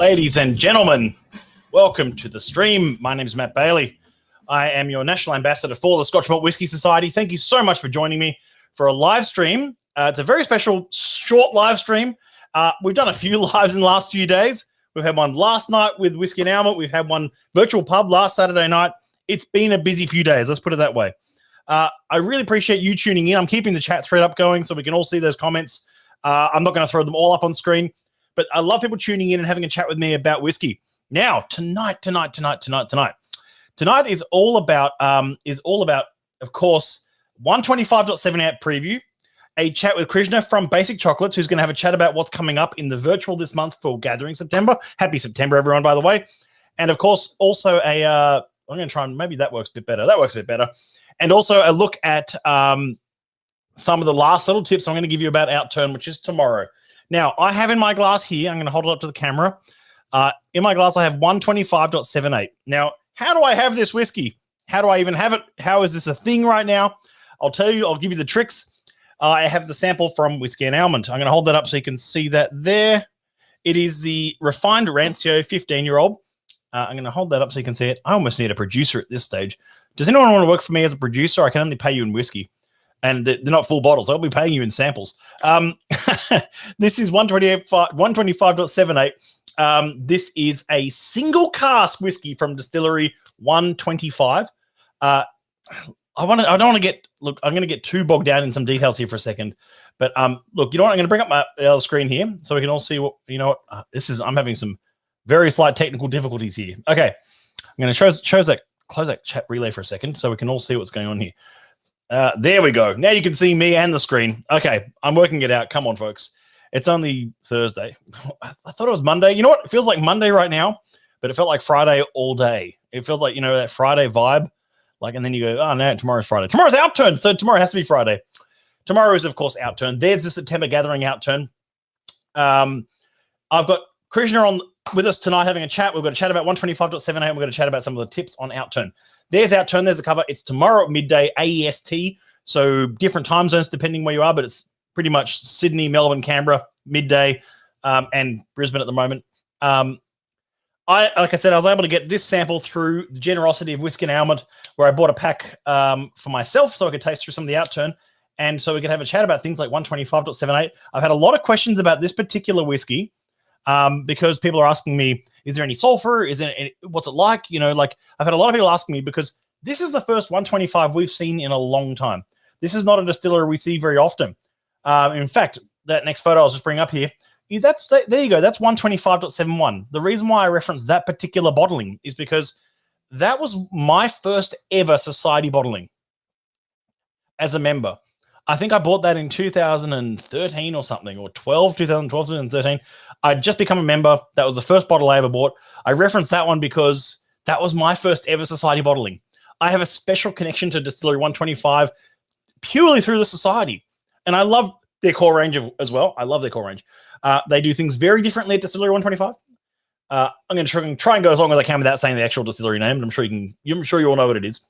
Ladies and gentlemen, welcome to the stream. My name is Matt Bailey. I am your national ambassador for the Scotch Malt Whisky Society. Thank you so much for joining me for a live stream. It's a very special, short live stream. We've done a few lives in the last few days. We've had one last night with Whisky and Almond. We've had one virtual pub last Saturday night. It's been a busy few days. Let's put it that way. I really appreciate you tuning in. I'm keeping the chat thread up going so we can all see those comments. I'm not going to throw them all up on screen, but I love people tuning in and having a chat with me about whiskey. Now, tonight is all about, of course, 125.78 preview, a chat with Krsna from Basik Chocolates, who's going to have a chat about what's coming up in the virtual this month for Gathering September. Happy September, everyone, by the way. And, of course, also I'm going to try and maybe that works a bit better. That works a bit better. And also a look at some of the last little tips I'm going to give you about Outturn, which is tomorrow. Now, I have in my glass here, I'm going to hold it up to the camera. In my glass, I have 125.78. Now, how do I have this whiskey? How do I even have it? How is this a thing right now? I'll tell you. I'll give you the tricks. I have the sample from Whisky and Almond. I'm going to hold that up so you can see that there. It is the refined rancio 15-year-old. I'm going to hold that up so you can see it. I almost need a producer at this stage. Does anyone want to work for me as a producer? I can only pay you in whiskey. And they're not full bottles. I'll be paying you in samples. This is 125.78. This is a single cask whiskey from distillery 125. I'm going to get too bogged down in some details here for a second. But look, you know what? I'm going to bring up my screen here so we can all see what, I'm having some very slight technical difficulties here. Okay. I'm going to close that chat relay for a second so we can all see what's going on here. There we go. Now you can see me and the screen. Okay, I'm working it out. Come on, folks. It's only Thursday. I thought it was Monday. You know what? It feels like Monday right now, but it felt like Friday all day. It felt like, that Friday vibe. And then you go, oh, no, tomorrow's Friday. Tomorrow's Outturn, so tomorrow has to be Friday. Tomorrow is, of course, Outturn. There's the September Gathering Outturn. I've got Krsna on with us tonight having a chat. We've got a chat about 125.78. We're going to chat about some of the tips on Outturn. There's Outturn. There's the cover. It's tomorrow at midday AEST. So different time zones depending where you are, but it's pretty much Sydney, Melbourne, Canberra, midday, and Brisbane at the moment. Like I said, I was able to get this sample through the generosity of Whisky and Almond, where I bought a pack for myself so I could taste through some of the Outturn. And so we could have a chat about things like 125.78. I've had a lot of questions about this particular whiskey. Because people are asking me, is there any sulfur? What's it like? I've had a lot of people asking me because this is the first 125 we've seen in a long time. This is not a distillery we see very often. In fact, that next photo I'll just bring up here, there you go. That's 125.71. The reason why I reference that particular bottling is because that was my first ever society bottling as a member. I think I bought that in 2013 or something, or 2012, 2013. I'd just become a member. That was the first bottle I ever bought. I referenced that one because that was my first ever society bottling. I have a special connection to Distillery 125 purely through the society. And I love their core range as well. I love their core range. They do things very differently at Distillery 125. I'm going to try and go as long as I can without saying the actual distillery name. I'm sure you all know what it is.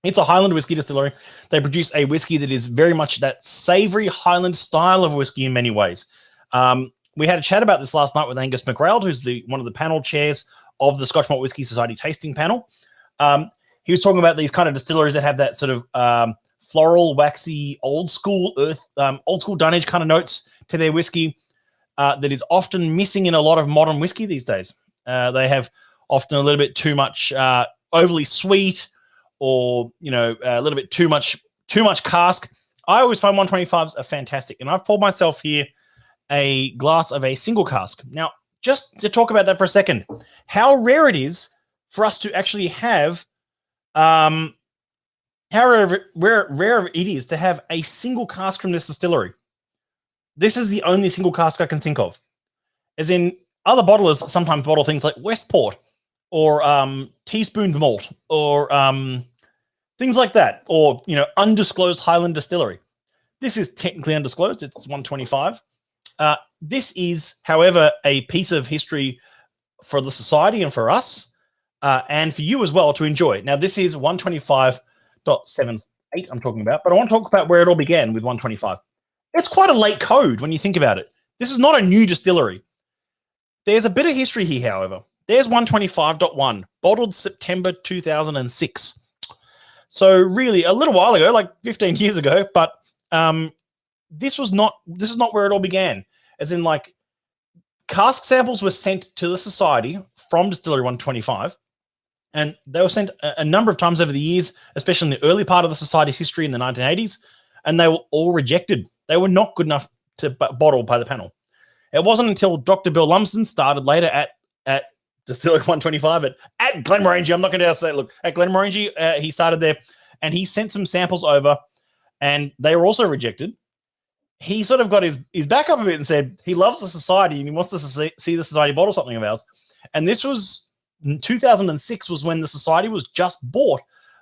It's a Highland whiskey distillery. They produce a whiskey that is very much that savory Highland style of whiskey in many ways. We had a chat about this last night with Angus McRail, who's one of the panel chairs of the Scotch Malt Whisky Society tasting panel. He was talking about these kind of distilleries that have that sort of floral, waxy, old school dunnage kind of notes to their whiskey that is often missing in a lot of modern whiskey these days. They have often a little bit too much overly sweet, or a little bit too much cask. I always find 125s are fantastic, and I've poured myself here a glass of a single cask. Now, just to talk about that for a second, how rare it is for us to actually have, how rare it is to have a single cask from this distillery. This is the only single cask I can think of. As in, other bottlers sometimes bottle things like Westport, or teaspooned malt, or things like that, or undisclosed Highland distillery. This is technically undisclosed. It's 125. This is, however, a piece of history for the society and for us, and for you as well to enjoy. Now, this is 125.78 I'm talking about, but I want to talk about where it all began with 125. It's quite a late code when you think about it. This is not a new distillery. There's a bit of history here, however. There's 125.1, bottled September 2006. So really, a little while ago, like 15 years ago, but this is not where it all began. As in, like, cask samples were sent to the society from Distillery 125, and they were sent a number of times over the years, especially in the early part of the society's history in the 1980s, and they were all rejected. They were not good enough to bottle by the panel. It wasn't until Dr. Bill Lumsden started later at Distillery 125 at Glenmorangie. I'm not going to say, look, at Glenmorangie, he started there, and he sent some samples over, and they were also rejected. He sort of got his back up a bit and said he loves the society and he wants to see the society bottle something of ours. And this was 2006 was when the society was just bought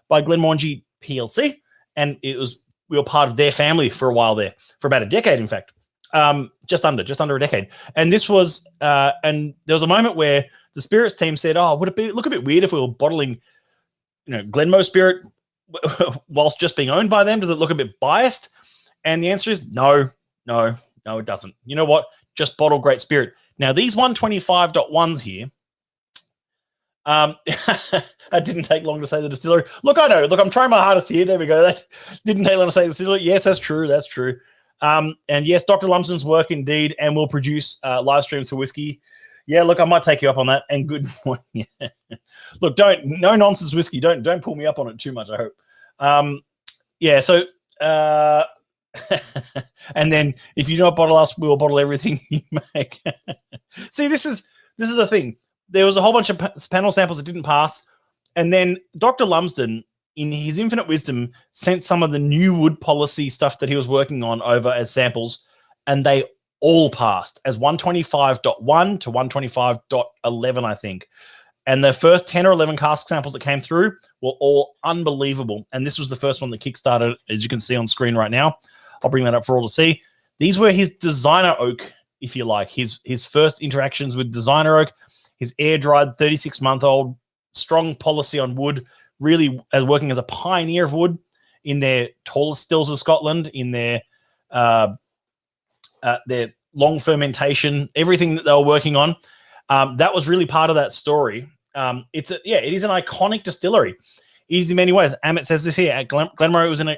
by Glenmorangie PLC, and we were part of their family for a while there, for about a decade, in fact, just under a decade. And this was, and there was a moment where the spirits team said, "Oh, would it look a bit weird if we were bottling, Glenmo spirit whilst just being owned by them? Does it look a bit biased?" And the answer is no, it doesn't. You know what? Just bottle great spirit. Now, these 125.1s here, it didn't take long to say the distillery. Look, I know. Look, I'm trying my hardest here. There we go. That didn't take long to say the distillery. Yes, that's true. That's true. And yes, Dr. Lumsden's work indeed, and we'll produce live streams for whiskey. Yeah, look, I might take you up on that. And good morning. Look, no nonsense whiskey. Don't pull me up on it too much, I hope. Yeah, so and then if you don't bottle us, we will bottle everything you make. See, this is the thing. There was a whole bunch of panel samples that didn't pass, and then Dr. Lumsden, in his infinite wisdom, sent some of the new wood policy stuff that he was working on over as samples, and they all passed as 125.1 to 125.11, I think. And the first 10 or 11 cask samples that came through were all unbelievable. And this was the first one that kickstarted, as you can see on screen right now. I'll bring that up for all to see. These were his designer oak, if you like, his first interactions with designer oak, his air-dried 36-month-old strong policy on wood, really as working as a pioneer of wood in their tallest stills of Scotland, in their long fermentation, everything that they were working on. That was really part of that story. It is an iconic distillery. It is in many ways. Amit says this here at Glenmorangie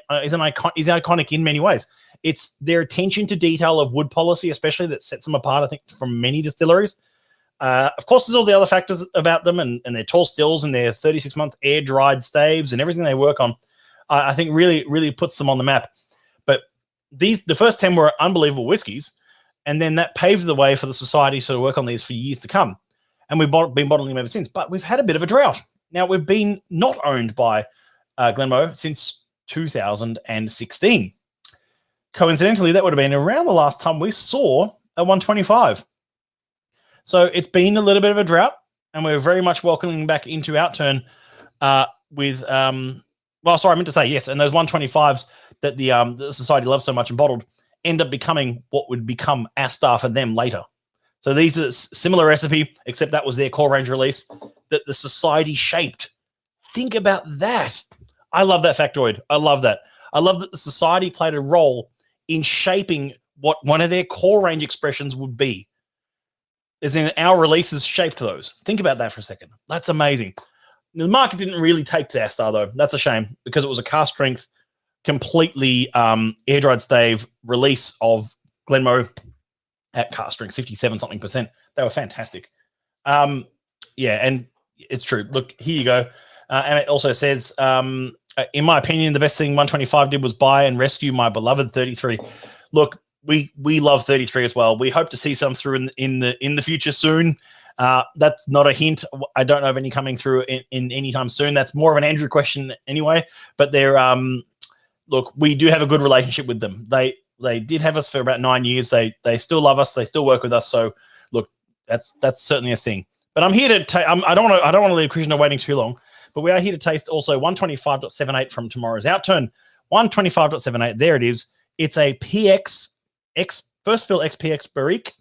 is iconic in many ways. It's their attention to detail of wood policy, especially, that sets them apart, I think, from many distilleries. Of course, there's all the other factors about them and their tall stills and their 36-month air-dried staves and everything they work on. I think really puts them on the map. But the first 10 were unbelievable whiskies, and then that paved the way for the society to work on these for years to come. And we've been bottling them ever since. But we've had a bit of a drought. Now, we've been not owned by Glenmo since 2016. Coincidentally, that would have been around the last time we saw a 125. So it's been a little bit of a drought, and we're very much welcoming back into Outturn with I meant to say, yes, and those 125s that the society loves so much and bottled end up becoming what would become Astar for them later. So these are a similar recipe, except that was their core range release that the society shaped. Think about that. I love that factoid. I love that. I love that the society played a role in shaping what one of their core range expressions would be. As in, our releases shaped those. Think about that for a second. That's amazing. The market didn't really take to Astar, though. That's a shame, because it was a cask strength, completely air-dried stave release of Glenmo at cask strength, 57-something%. They were fantastic. And it's true. Look, here you go. And it also says, in my opinion, the best thing 125 did was buy and rescue my beloved 33. Look, we love 33 as well. We hope to see some through in the future soon. That's not a hint. I don't know of any coming through in any time soon. That's more of an Andrew question anyway. But they're look, we do have a good relationship with them. They did have us for about 9 years. They still love us. They still work with us. So look, that's certainly a thing. But I'm here to I don't want to leave Krsna waiting too long. But we are here to taste also 125.78 from tomorrow's Outturn. 125.78. There it is. It's a PX first fill XPX Barrique.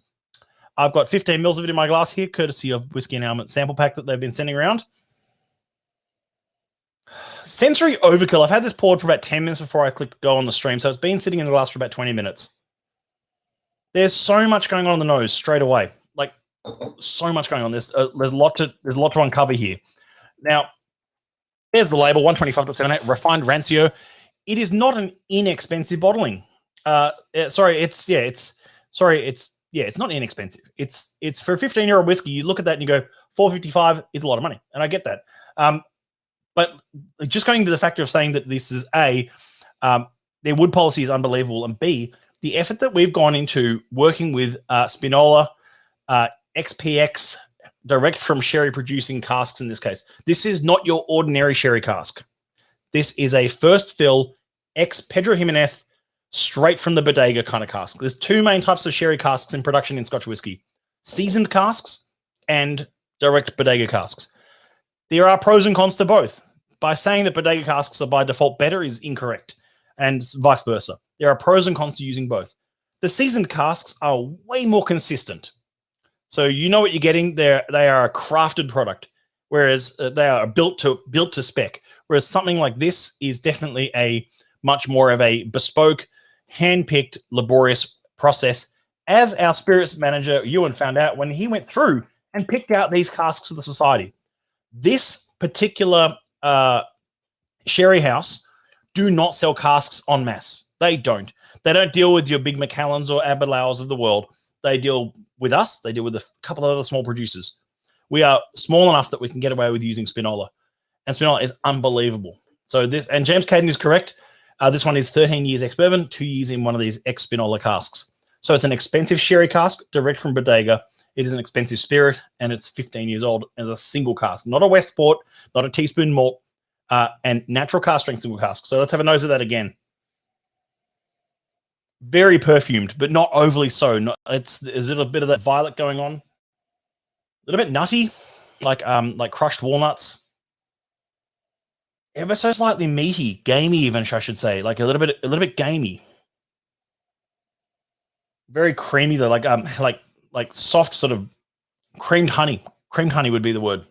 I've got 15 mils of it in my glass here, courtesy of Whiskey and Element sample pack that they've been sending around. Sensory overkill. I've had this poured for about 10 minutes before I clicked go on the stream, so it's been sitting in the glass for about 20 minutes. There's so much going on in the nose straight away. Like, So much going on. There's a lot to uncover here. Now, there's the label 125.78 refined rancio. It is not an inexpensive bottling. It's not inexpensive. It's for a 15-year-old whiskey. You look at that and you go, $4.55 is a lot of money, and I get that. But just going to the factor of saying that this is their wood policy is unbelievable, and B, the effort that we've gone into working with Spinola, XPX, direct from sherry producing casks in this case. This is not your ordinary sherry cask. This is a first fill ex Pedro Jimenez, straight from the bodega kind of cask. There's two main types of sherry casks in production in Scotch whiskey: seasoned casks and direct bodega casks. There are pros and cons to both. By saying that bodega casks are by default better is incorrect, and vice versa. There are pros and cons to using both. The seasoned casks are way more consistent. So you know what you're getting. They are a crafted product, whereas they are built to spec. Whereas something like this is definitely a much more of a bespoke, hand-picked, laborious process, as our spirits manager, Ewan, found out when he went through and picked out these casks for the society. This particular sherry house do not sell casks en masse. They don't. They don't deal with your big Macallans or Aberlours of the world. They deal with us. They deal with a couple of other small producers. We are small enough that we can get away with using Spinola. And Spinola is unbelievable. So this, and James Caden is correct. This one is 13 years ex-bourbon, 2 years in one of these ex-Spinola casks. So it's an expensive sherry cask, direct from bodega. It is an expensive spirit, and it's 15 years old as a single cask. Not a Westport, not a teaspoon malt, and natural cask strength single cask. So let's have a nose of that again. Very perfumed, but not overly so. There's a little bit of that violet going on. A little bit nutty, like crushed walnuts. Ever so slightly meaty, gamey, even I should say, like a little bit gamey. Very creamy though, like soft sort of creamed honey. Creamed honey would be the word.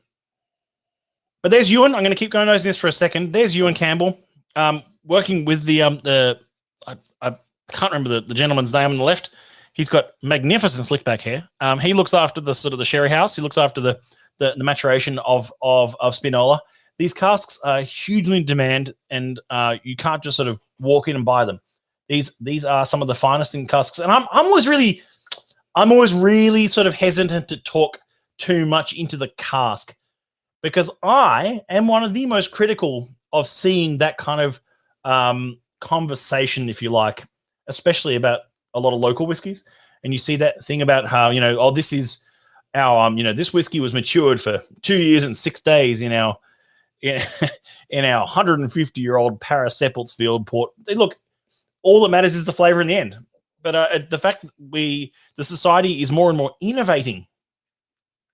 But there's Ewan. I'm going to keep going nosing this for a second. There's Ewan Campbell, working with I can't remember the gentleman's name on the left. He's got magnificent slick back hair. He looks after the sort of the sherry house. He looks after the maturation of Spinola. These casks are hugely in demand, and you can't just sort of walk in and buy them. These are some of the finest in casks, and I'm always really sort of hesitant to talk too much into the cask, because I am one of the most critical of seeing that kind of conversation, if you like, especially about a lot of local whiskies. And you see that thing about how, this is our, this whiskey was matured for 2 years and 6 days in our 150-year-old Paris Seppeltsfield port. Look, all that matters is the flavor in the end. But the fact that the society is more and more innovating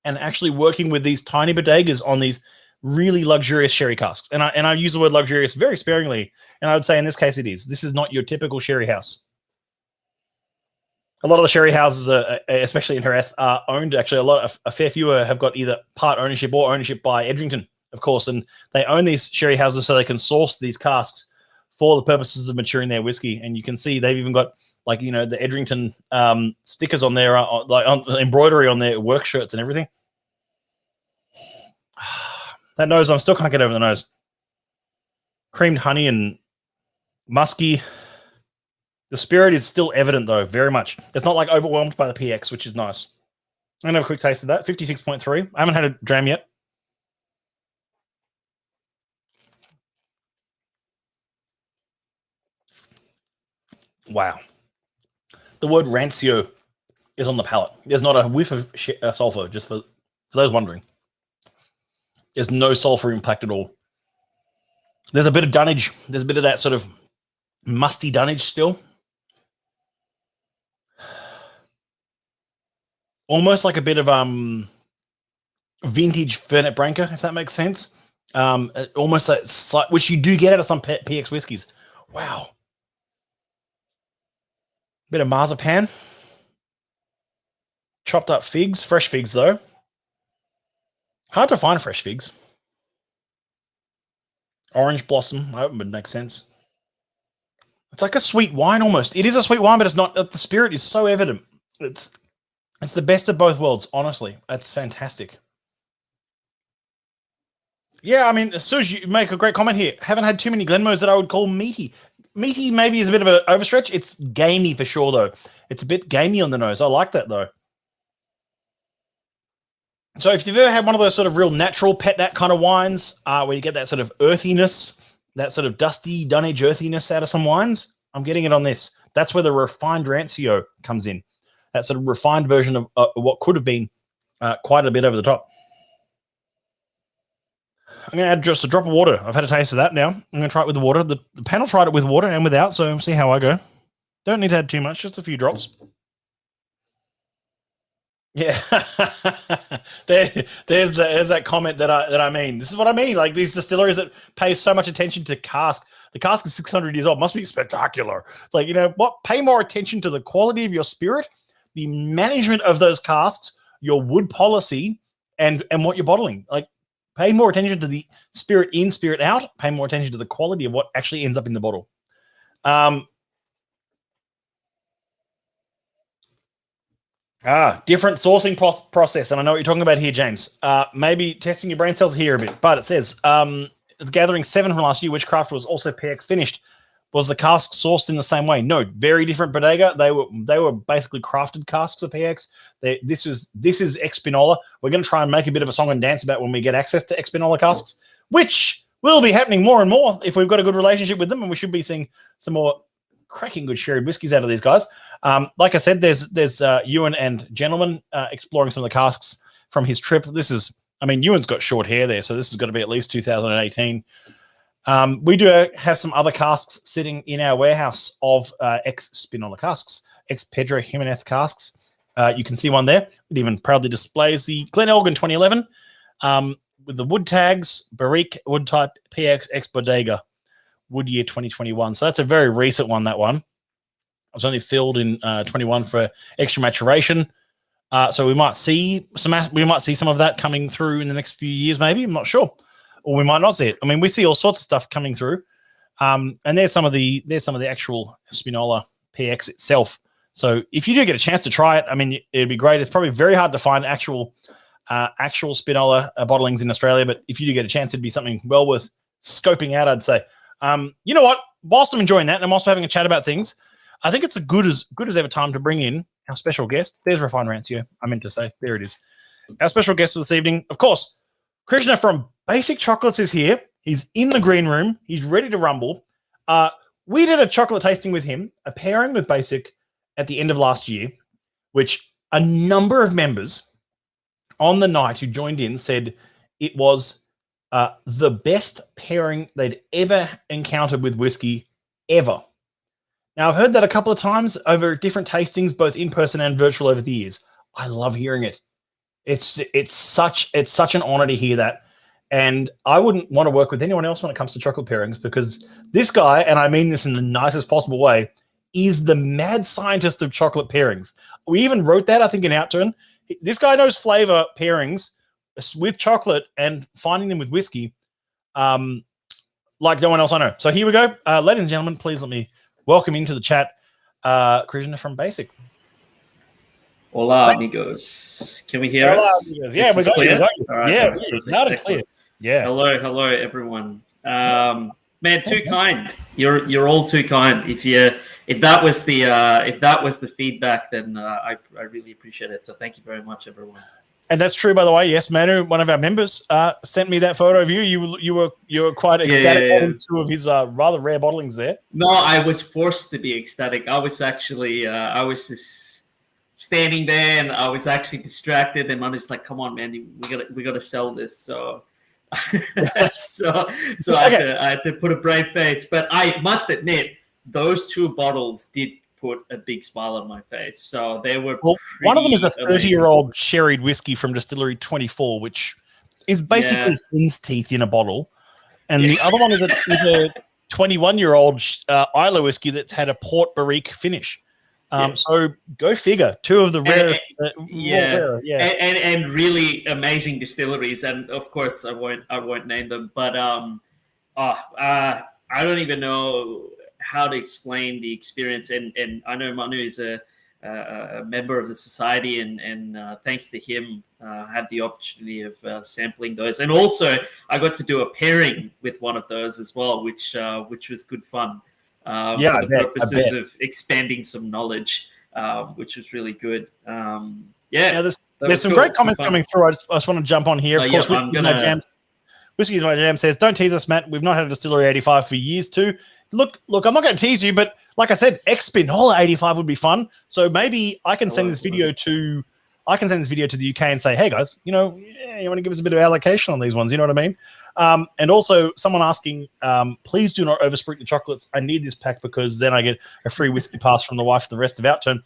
and actually working with these tiny bodegas on these really luxurious sherry casks. And I use the word luxurious very sparingly. And I would say in this case it is. This is not your typical sherry house. A lot of the sherry houses, especially in Jerez, are owned. Actually, a fair few have got either part ownership or ownership by Edrington, of course. And they own these sherry houses so they can source these casks for the purposes of maturing their whiskey. And you can see they've even got the Edrington stickers on their embroidery on their work shirts and everything. That nose, I still can't get over the nose. Creamed honey and musky. The spirit is still evident, though, very much. It's not like overwhelmed by the PX, which is nice. I'm going to have a quick taste of that. 56.3. I haven't had a dram yet. Wow. The word rancio is on the palate. There's not a whiff of sulfur, just for those wondering. There's no sulfur impact at all. There's a bit of dunnage. There's a bit of that sort of musty dunnage still. Almost like a bit of vintage Fernet Branca, if that makes sense. Almost that slight, which you do get out of some PX whiskies. Wow. Bit of marzipan. Chopped up figs. Fresh figs, though. Hard to find fresh figs. Orange blossom. That would make sense. It's like a sweet wine almost. It is a sweet wine, but it's not. The spirit is so evident. It's It's the best of both worlds, honestly. That's fantastic. Yeah, I mean, Suj, you make a great comment here. Haven't had too many Glenmos that I would call meaty. Meaty maybe is a bit of an overstretch. It's gamey for sure, though. It's a bit gamey on the nose. I like that, though. So if you've ever had one of those sort of real natural pet nat kind of wines, where you get that sort of earthiness, that sort of dusty, Dunwich earthiness out of some wines, I'm getting it on this. That's where the refined rancio comes in. That sort of refined version of what could have been quite a bit over the top. I'm going to add just a drop of water. I've had a taste of that now. I'm going to try it with the water. The panel tried it with water and without, so see how I go. Don't need to add too much, just a few drops. Yeah, there's that comment that I mean. This is what I mean. Like these distilleries that pay so much attention to cask. The cask is 600 years old. Must be spectacular. It's like, you know what? Pay more attention to the quality of your spirit, the management of those casks, your wood policy, and what you're bottling. Like, pay more attention to the spirit in, spirit out. Pay more attention to the quality of what actually ends up in the bottle. Different sourcing process. And I know what you're talking about here, James. Maybe testing your brain cells here a bit. But it says, the Gathering 7 from last year, which craft was also PX finished. Was the cask sourced in the same way? No, very different bodega. They were basically crafted casks of PX. This is Espinola. We're going to try and make a bit of a song and dance about when we get access to Espinola casks, which will be happening more and more if we've got a good relationship with them, and we should be seeing some more cracking good sherry whiskies out of these guys. Like I said, there's Ewan and Gentleman exploring some of the casks from his trip. Ewan's got short hair there, so this has got to be at least 2018. We do have some other casks sitting in our warehouse of ex-Spinola casks, ex-Pedro Jimenez casks. You can see one there. It even proudly displays the Glen Elgin 2011 with the wood tags, Barrique, wood type, PX, ex-Bodega, wood year 2021. So that's a very recent one, that one. It was only filled in 21 for extra maturation. So we might see some of that coming through in the next few years, maybe. I'm not sure. Or we might not see it. I mean, we see all sorts of stuff coming through. And there's some of the actual Spinola PX itself. So if you do get a chance to try it, I mean, it'd be great. It's probably very hard to find actual Spinola bottlings in Australia, but if you do get a chance, it'd be something well worth scoping out, I'd say. You know what? Whilst I'm enjoying that, and I'm also having a chat about things, I think it's a good as ever time to bring in our special guest. There's Refined Rancio. I meant to say, there it is. Our special guest for this evening, of course, Krsna from Basik Chocolates is here. He's in the green room. He's ready to rumble. We did a chocolate tasting with him, a pairing with Basik at the end of last year, which a number of members on the night who joined in said it was the best pairing they'd ever encountered with whiskey ever. Now, I've heard that a couple of times over different tastings, both in person and virtual over the years. I love hearing it. It's such an honor to hear that. And I wouldn't want to work with anyone else when it comes to chocolate pairings, because this guy, and I mean this in the nicest possible way, is the mad scientist of chocolate pairings. We even wrote that, I think, in Outturn. This guy knows flavor pairings with chocolate and finding them with whiskey like no one else I know. So here we go. Ladies and gentlemen, please let me welcome into the chat Krsna from Basik. Hola, amigos. Can we hear us? Amigos. Yeah, we got you. Right, yeah, loud and clear. Yeah. Hello, everyone. Man, too kind. You're all too kind. If that was the feedback, then I really appreciate it. So thank you very much, everyone. And that's true, by the way. Yes, Manu, one of our members, sent me that photo of you. You were quite ecstatic on two of his rather rare bottlings there. No, I was forced to be ecstatic. I was actually just standing there, and I was actually distracted. And I'm just like, "Come on, man, we got to sell this." So, so okay. I had to put a brave face. But I must admit, those two bottles did put a big smile on my face. So they were. Well, one of them is a 30-year-old sherried whiskey from Distillery 24, which is basically hen's teeth in a bottle, and the other one is a 21-year-old Islay whiskey that's had a port barrique finish. So go figure. Two of the rarest, and really amazing distilleries, and of course I won't name them, but I don't even know how to explain the experience. And I know Manu is a a member of the society, and thanks to him, had the opportunity of sampling those. And also, I got to do a pairing with one of those as well, which was good fun for the purposes of expanding some knowledge, which was really good. There's some great comments coming through. I just want to jump on here. Of course, Whiskey is My Jam says, "Don't tease us, Matt. We've not had a Distillery 85 for years too." Look, I'm not going to tease you, but like I said, X-Spinola 85 would be fun. So maybe I can send this video to the UK and say, "Hey guys, you want to give us a bit of allocation on these ones?" You know what I mean? And also someone asking, please do not overspruik the chocolates. I need this pack because then I get a free whiskey pass from the wife for the rest of Outturn.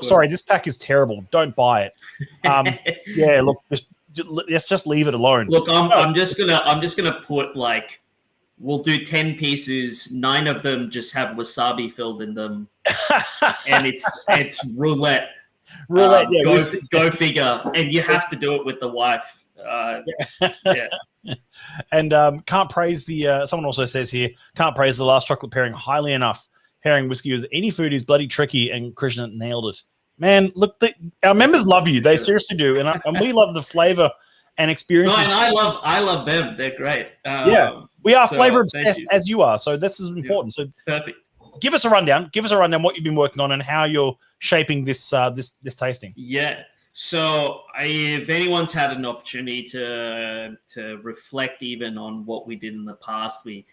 Sorry, this pack is terrible. Don't buy it. Look, just leave it alone. Look, I'm just gonna put like, we'll do 10 pieces. 9 of them just have wasabi filled in them, and it's roulette. Go figure. And you have to do it with the wife. And can't praise the. Someone also says here, can't praise the last chocolate pairing highly enough. Pairing whiskey with any food is bloody tricky, and Krsna nailed it. Man, look, our members love you. They seriously do, and we love the flavor and experiences. No, and I love them. They're great. We are flavor obsessed as you are, so this is important. So perfect. Give us a rundown. What you've been working on and how you're shaping this this tasting. Yeah. So if anyone's had an opportunity to reflect even on what we did in the past, we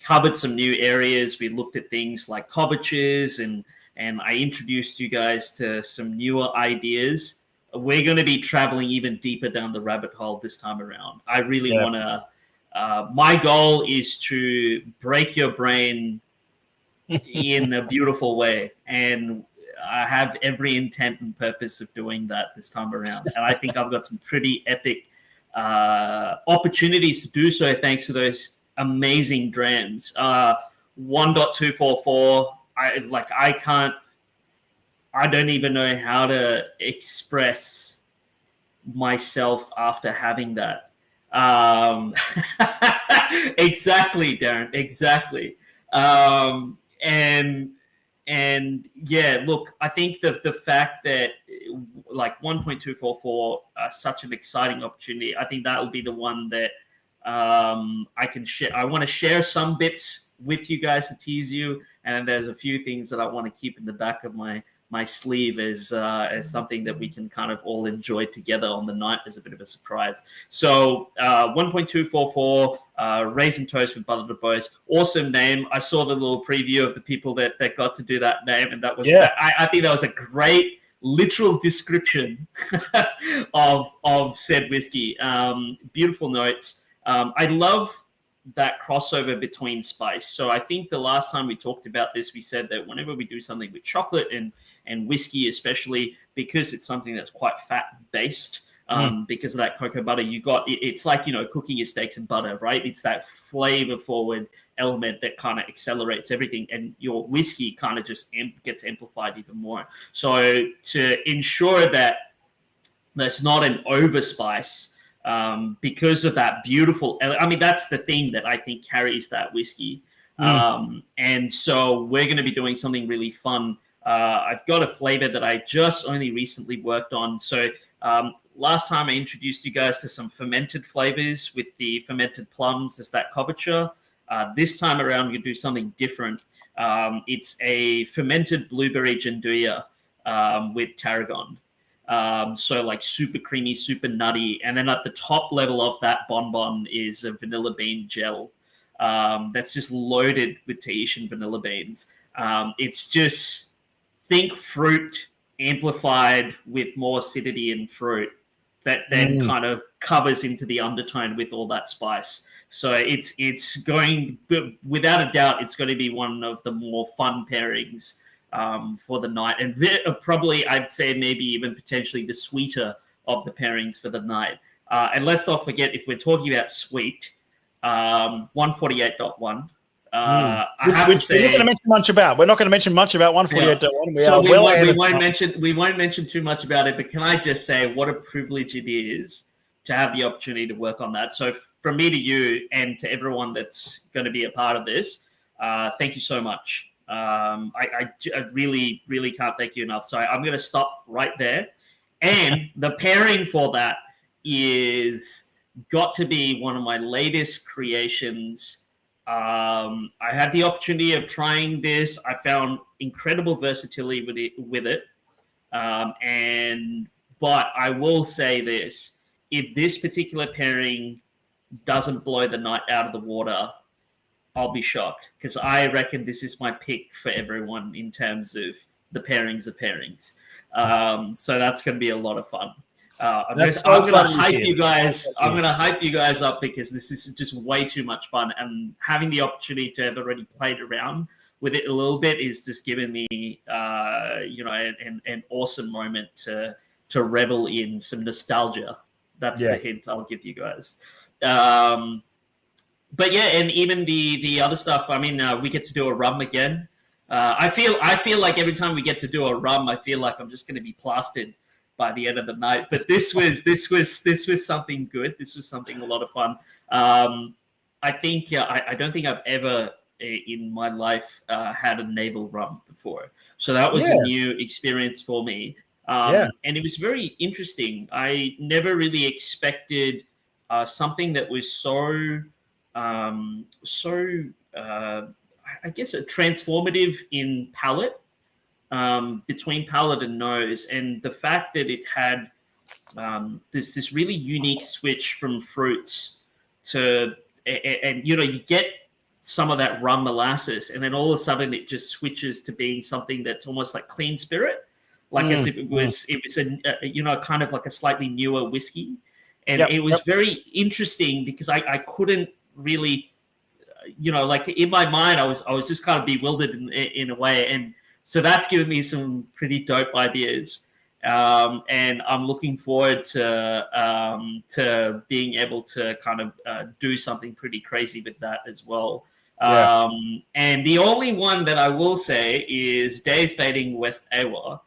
covered some new areas. We looked at things like covertures, and I introduced you guys to some newer ideas. We're going to be traveling even deeper down the rabbit hole this time around. I really want to. My goal is to break your brain in a beautiful way, and I have every intent and purpose of doing that this time around. And I think I've got some pretty epic opportunities to do so, thanks to those amazing drams. 1.244. I don't even know how to express myself after having that. Exactly, Darren. Exactly. Look, I think the fact that like 1.244 such an exciting opportunity, I think that will be the one that I can share. I want to share some bits with you guys to tease you, and there's a few things that I want to keep in the back of my sleeve as something that we can kind of all enjoy together on the night as a bit of a surprise. So 1.244 Raisin Toast with Butter to Boast. Awesome name. I saw the little preview of the people that got to do that name, and that was I think that was a great literal description of said whiskey. Beautiful notes. I love that crossover between spice. So I think the last time we talked about this, we said that whenever we do something with chocolate and whiskey, especially because it's something that's quite fat based, because of that cocoa butter, it's like, cooking your steaks in butter, right? It's that flavor forward element that kind of accelerates everything, and your whiskey kind of just gets amplified even more. So to ensure that there's not an overspice, because of that beautiful, that's the thing that I think carries that whiskey. And so we're going to be doing something really fun. I've got a flavor that I just only recently worked on. So last time I introduced you guys to some fermented flavors with the fermented plums as that coverture. This time around, we're going to do something different. It's a fermented blueberry gianduja with tarragon. So like super creamy, super nutty. And then at the top level of that bonbon is a vanilla bean gel that's just loaded with Tahitian vanilla beans. It's just, think fruit amplified with more acidity and fruit that then kind of covers into the undertone with all that spice. So it's going, without a doubt, it's going to be one of the more fun pairings for the night, and probably I'd say maybe even potentially the sweeter of the pairings for the night. And let's not forget, if we're talking about sweet, 148.1. We're not going to mention much about. We're not going to mention much about 148.1. We won't mention too much about it. But can I just say what a privilege it is to have the opportunity to work on that. So from me to you and to everyone that's going to be a part of this, thank you so much. I really, really can't thank you enough. So I'm going to stop right there. And the pairing for that is got to be one of my latest creations. I had the opportunity of trying this. I found incredible versatility with it. But I will say this, if this particular pairing doesn't blow the night out of the water, I'll be shocked, because I reckon this is my pick for everyone in terms of the pairings of pairings. So that's going to be a lot of fun. I'm going to hype you guys. I'm going to hype you guys up, because this is just way too much fun, and having the opportunity to have already played around with it a little bit is just giving me, an awesome moment to revel in some nostalgia. That's the hint I'll give you guys. But yeah, and even the other stuff. I mean, we get to do a rum again. I feel like every time we get to do a rum, I feel like I'm just going to be plastered by the end of the night. But this was something good. This was something a lot of fun. I think I don't think I've ever in my life had a navel rum before, so that was a new experience for me. And it was very interesting. I never really expected something that was so I guess transformative in palate, between palate and nose, and the fact that it had this really unique switch from fruits to, and you get some of that rum molasses, and then all of a sudden it just switches to being something that's almost like clean spirit, like as if it was a kind of like a slightly newer whiskey. And it was very interesting, because I couldn't really, like in my mind, I was just kind of bewildered in a way. And so that's given me some pretty dope ideas. And I'm looking forward to being able to kind of do something pretty crazy with that as well. And the only one that I will say is Days Fading West Awa.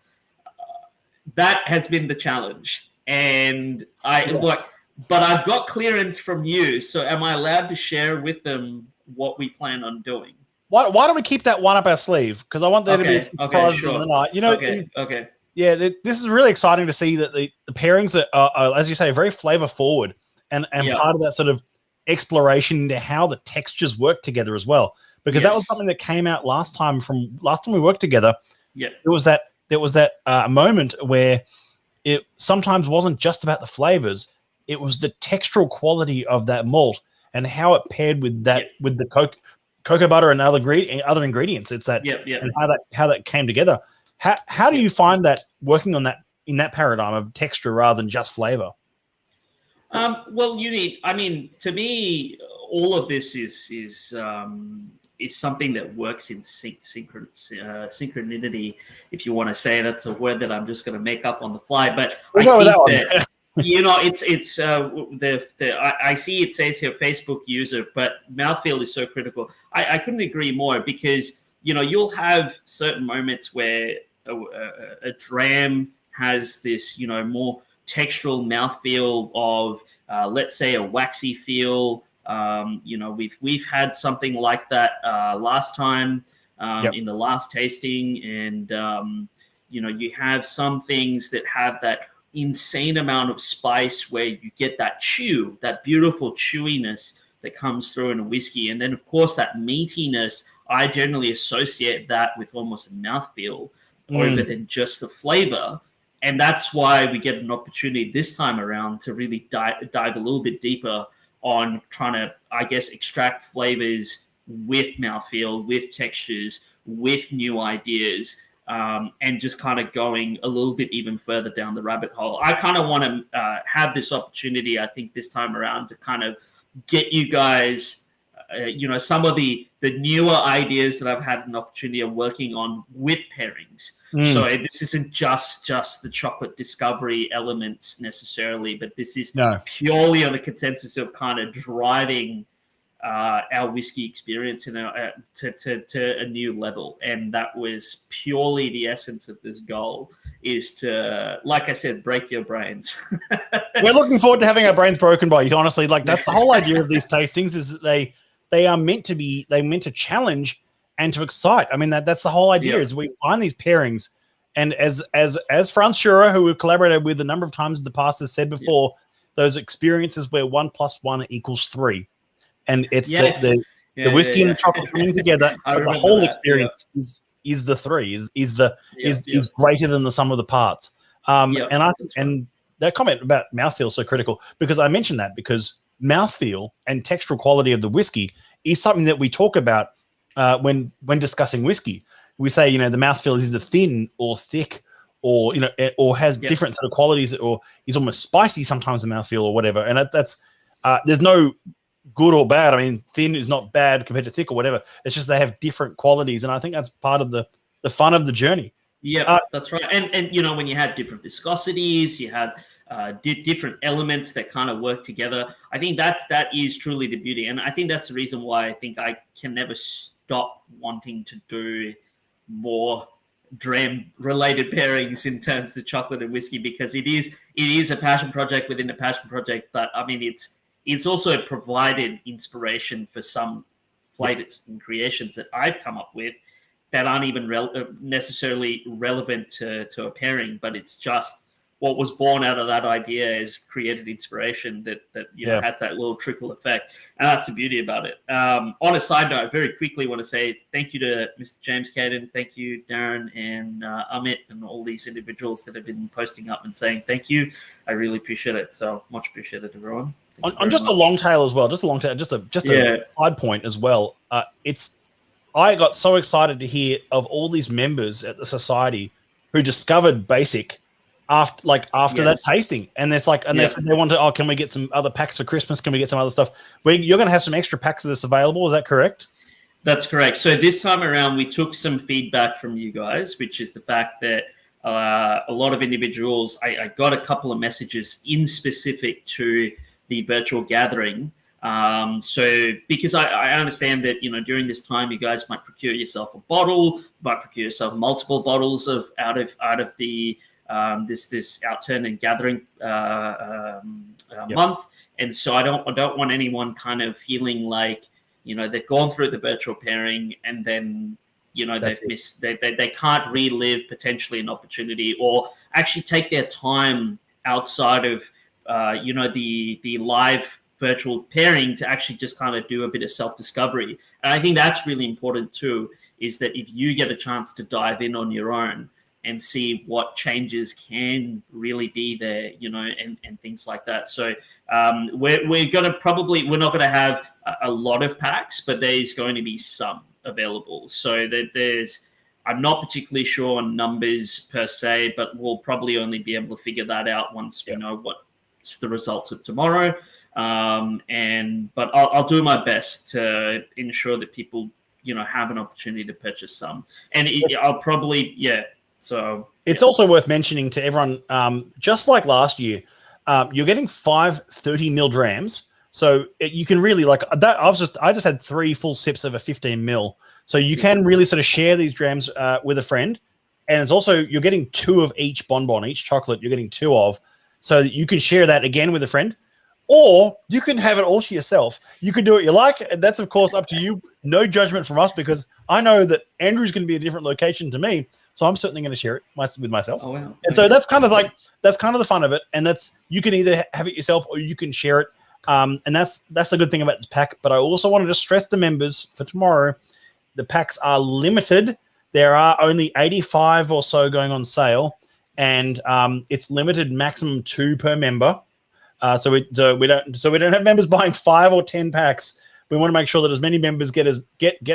That has been the challenge. And but I've got clearance from you, so am I allowed to share with them what we plan on doing? Why don't we keep that one up our sleeve? Because I want there to be some surprises in the night. Okay. Yeah, this is really exciting to see that the pairings are, as you say, very flavor forward, and part of that sort of exploration into how the textures work together as well. Because that was something that came out last time we worked together. Yeah, there was that moment where it sometimes wasn't just about the flavors; it was the textural quality of that malt and how it paired with that with the cocoa butter and other ingredients. It's that and how that came together. How do you find that working on that in that paradigm of texture rather than just flavor? Well, to me, all of this is something that works in synchronicity, if you want to say. That's a word that I'm just going to make up on the fly. But I think that I see it says here Facebook user, but mouthfeel is so critical. I couldn't agree more, because you'll have certain moments where a dram has this more textural mouthfeel of let's say a waxy feel. We've had something like that last time in the last tasting, and you have some things that have that insane amount of spice where you get that beautiful chewiness that comes through in a whiskey, and then of course that meatiness. I generally associate that with almost a mouthfeel over than just the flavor. And that's why we get an opportunity this time around to really dive a little bit deeper on trying to, I guess, extract flavors with mouthfeel, with textures, with new ideas, and just kind of going a little bit even further down the rabbit hole. I kind of want to have this opportunity, I think, this time around to kind of get you guys some of the newer ideas that I've had an opportunity of working on with pairings. So this isn't just the chocolate discovery elements necessarily, but this is purely on the consensus of kind of driving our whiskey experience to a new level. And that was purely the essence of this goal, is to, like I said, break your brains. We're looking forward to having our brains broken by you, honestly. Like, that's the whole idea of these tastings, is that they are meant to challenge and to excite. I mean, that's the whole idea is we find these pairings. And as Franz Schurer, who we've collaborated with a number of times in the past, has said before, those experiences where 1 + 1 = 3. And it's the whiskey and the chocolate coming together. But the whole experience is the 3, is greater than the sum of the parts. And that comment about mouthfeel is so critical, because I mentioned that because mouthfeel and textural quality of the whiskey is something that we talk about when discussing whiskey. We say, the mouthfeel is either thin or thick, or or has different sort of qualities, or is almost spicy sometimes, the mouthfeel or whatever. And that's there's no good or bad. I mean, thin is not bad compared to thick or whatever. It's just they have different qualities, and I think that's part of the fun of the journey. Yeah, that's right. And when you had different viscosities, you had different elements that kind of work together. I think that is truly the beauty, and I think that's the reason why I think I can never stop wanting to do more dram related pairings in terms of chocolate and whiskey, because it is a passion project within a passion project. But I mean, it's also provided inspiration for some flavors and creations that I've come up with that aren't even necessarily relevant to a pairing, but it's just what was born out of that idea is created inspiration that has that little trickle effect. And that's the beauty about it. On a side note, I very quickly want to say thank you to Mr. James Caden. Thank you, Darren and Amit, and all these individuals that have been posting up and saying thank you. I really appreciate it. So much appreciated, everyone. On just a long tail as well, just a side point as well. I got so excited to hear of all these members at the society who discovered Basik after that tasting, and they said they want to. Can we get some other packs for Christmas? Can we get some other stuff? You're going to have some extra packs of this available. Is that correct? That's correct. So this time around, we took some feedback from you guys, which is the fact that a lot of individuals. I got a couple of messages in specific to the virtual gathering. So because I understand that during this time you guys might procure yourself a bottle, might procure yourself multiple bottles out of the this Outturn and Gathering month, and so I don't want anyone kind of feeling like they've gone through the virtual pairing and then they've missed they can't relive potentially an opportunity or actually take their time outside of the live virtual pairing to actually just kind of do a bit of self-discovery. And I think that's really important too, is that if you get a chance to dive in on your own and see what changes can really be there, and things like that. So we're not going to have a lot of packs, but there's going to be some available. So I'm not particularly sure on numbers per se, but we'll probably only be able to figure that out once we know what's the results of tomorrow. But I'll do my best to ensure that people, have an opportunity to purchase some. And I'll probably, So it's also worth mentioning to everyone, just like last year, you're getting 5 30 ml drams. So you can really that. I just had 3 full sips of a 15 ml. So you can really sort of share these drams with a friend. And it's also, you're getting 2 of each bonbon, each chocolate you're getting 2 of, so that you can share that again with a friend. Or you can have it all to yourself. You can do what you like. And that's, of course, up to you. No judgment from us, because I know that Andrew's going to be a different location to me. So I'm certainly going to share it with myself. Oh, wow. And so that's kind of the fun of it. And you can either have it yourself or you can share it. And that's the good thing about this pack. But I also wanted to stress to members for tomorrow, the packs are limited. There are only 85 or so going on sale. And it's limited maximum 2 per member. So we don't have members buying 5 or 10 packs. We want to make sure that as many members get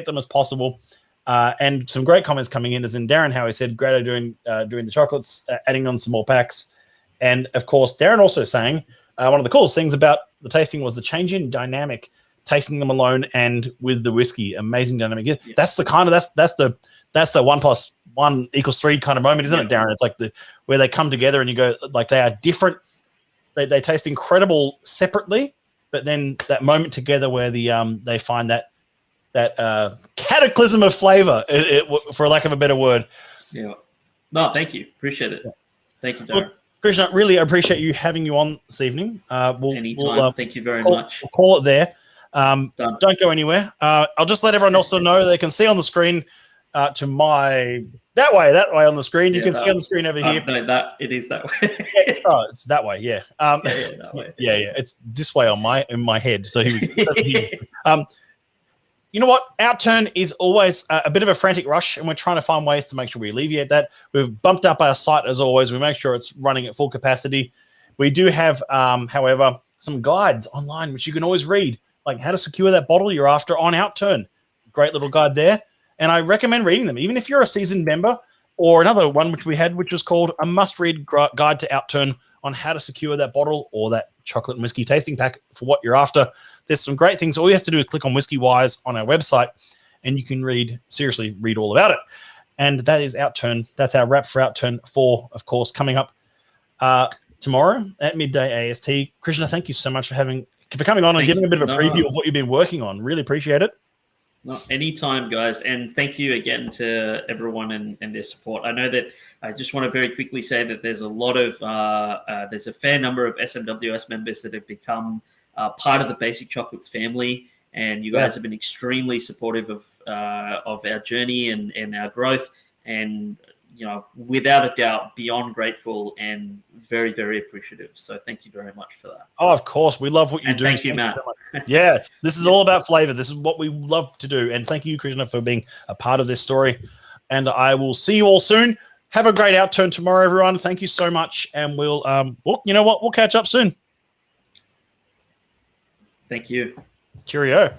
them as possible. And some great comments coming in, as in Darren, how he said, great doing the chocolates, adding on some more packs. And of course, Darren also saying one of the coolest things about the tasting was the change in dynamic, tasting them alone and with the whiskey. Amazing dynamic. Yeah. That's the 1 + 1 = 3 kind of moment, isn't it, Darren? It's like where they come together and you go, like, they are different. They taste incredible separately, but then that moment together where they find that cataclysm of flavor, for lack of a better word. Yeah. No, thank you. Appreciate it. Thank you, Darren. Look, Krsna, really appreciate you having you on this evening. Anytime. Thank you very much. We'll call it there. Done. Don't go anywhere. I'll just let everyone also know they can see on the screen to my that way on the screen. You can see on the screen over here. No, that it is that way. Oh, it's that way. Yeah. That way. Yeah. It's this way in my head. So here we go. You know what? Outturn is always a bit of a frantic rush, and we're trying to find ways to make sure we alleviate that. We've bumped up our site as always. We make sure it's running at full capacity. We do have, however, some guides online which you can always read, like how to secure that bottle you're after on Outturn. Great little guide there. And I recommend reading them, even if you're a seasoned member, or another one which we had, which was called A Must-Read Guide to Outturn on how to secure that bottle or that chocolate and whiskey tasting pack for what you're after. There's some great things. All you have to do is click on Whiskey Wise on our website, and you can read all about it. And that is Outturn. That's our wrap for Outturn 4, of course, coming up tomorrow at midday AST. Krsna, thank you so much for coming on and giving a bit of a preview of what you've been working on. Really appreciate it. No, anytime, guys. And thank you again to everyone and their support. I know that I just want to very quickly say that there's a lot of, there's a fair number of SMWS members that have become part of the Basik Chocolates family. And you guys have been extremely supportive of our journey and our growth. And, you know, without a doubt, beyond grateful and very, very appreciative. So thank you very much for that. Oh, of course. We love what you do. Thank you, Matt. Yeah, this is all about flavor. This is what we love to do. And thank you, Krsna, for being a part of this story. And I will see you all soon. Have a great Outturn tomorrow, everyone. Thank you so much. And we'll, you know what? We'll catch up soon. Thank you. Cheerio.